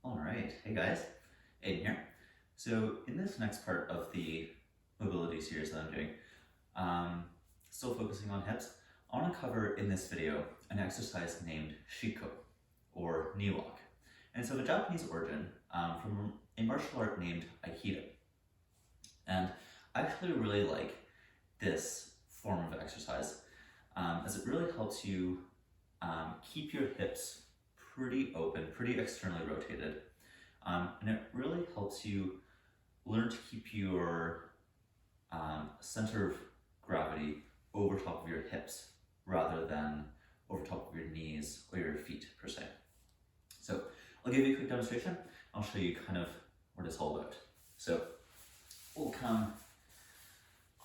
All right, hey guys, Aidan here. So in this next part of the mobility series that I'm doing, still focusing on hips, I want to cover in this video an exercise named Shiko, or knee walk. And it's of a Japanese origin from a martial art named Aikido. And I actually really like this form of exercise as it really helps you keep your hips pretty open, pretty externally rotated, and it really helps you learn to keep your center of gravity over top of your hips rather than over top of your knees or your feet per se. So I'll give you a quick demonstration. I'll show you kind of what it's all about. So we'll come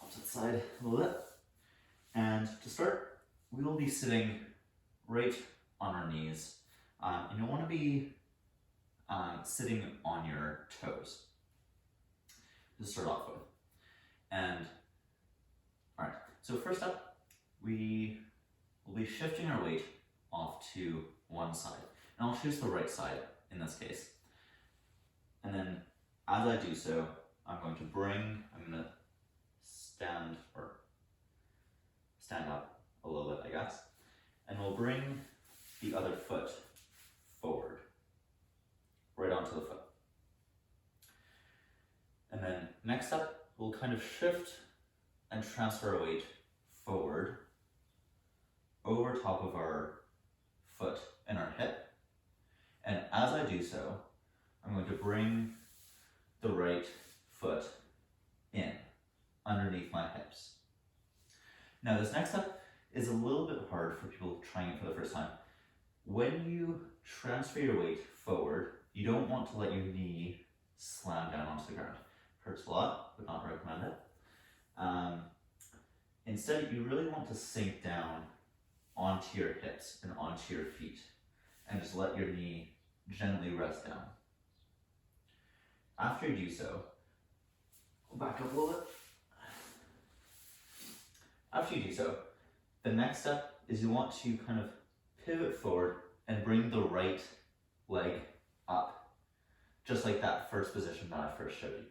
opposite side a little bit, and to start we will be sitting right on our knees. And you'll want to be sitting on your toes to start off with. And all right, so first up, we will be shifting our weight off to one side. And I'll choose the right side in this case. And then as I do so, I'm going to stand up a little bit, I guess. And we'll bring the other foot forward, right onto the foot. And then next up, we'll kind of shift and transfer our weight forward over top of our foot and our hip. And as I do so, I'm going to bring the right foot in underneath my hips. Now this next step is a little bit hard for people trying it for the first time. When you transfer your weight forward, you don't want to let your knee slam down onto the ground. Hurts a lot, would not recommend it. Instead, you really want to sink down onto your hips and onto your feet and just let your knee gently rest down. After you do so, go back up a little bit. After you do so, the next step is you want to kind of pivot forward and bring the right leg up, just like that first position that I first showed you.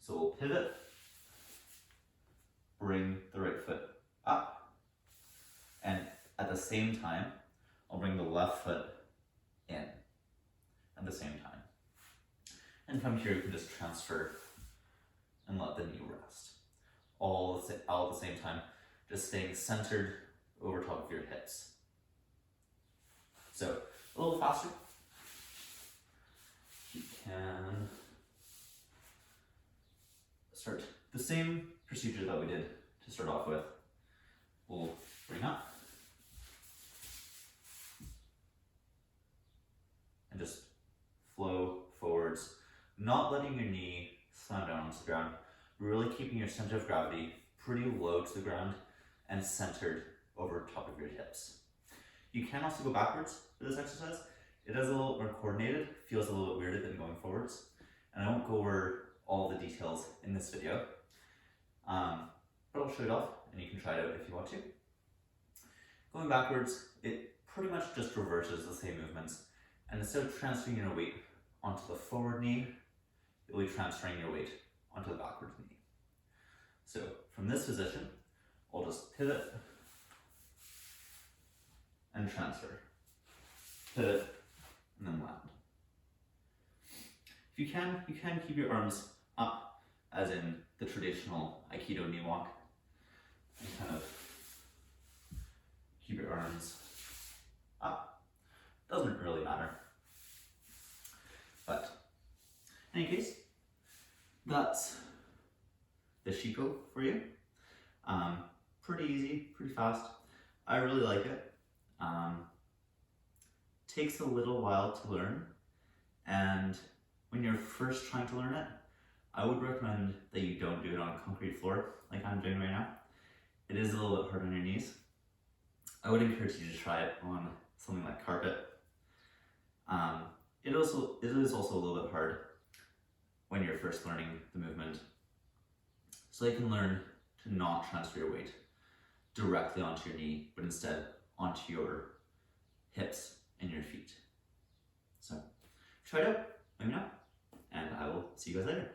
So we'll pivot, bring the right foot up, and at the same time, I'll bring the left foot in at the same time. And from here, you can just transfer and let the knee rest. All at the same time, just staying centered over top of your hips. So a little faster. You can start the same procedure that we did to start off with. We'll bring up and just flow forwards, not letting your knee slam down onto the ground, really keeping your center of gravity pretty low to the ground and centered over top of your hips. You can also go backwards for this exercise. It is a little more coordinated, feels a little bit weirder than going forwards. And I won't go over all the details in this video, but I'll show it off and you can try it out if you want to. Going backwards, it pretty much just reverses the same movements. And instead of transferring your weight onto the forward knee, you'll be transferring your weight onto the backwards knee. So from this position, I'll just pivot and transfer. Pivot and then land. If you can keep your arms up, as in the traditional Aikido knee walk, and kind of keep your arms up. Doesn't really matter. But in any case, that's the Shiko for you. Pretty easy, pretty fast. I really like it. Takes a little while to learn, and when you're first trying to learn it, I would recommend that you don't do it on a concrete floor like I'm doing right now. It is a little bit hard on your knees. I would encourage you to try it on something like carpet. It is also a little bit hard when you're first learning the movement, so you can learn to not transfer your weight directly onto your knee, but instead onto your hips and your feet. So try it out, let me know, and I will see you guys later.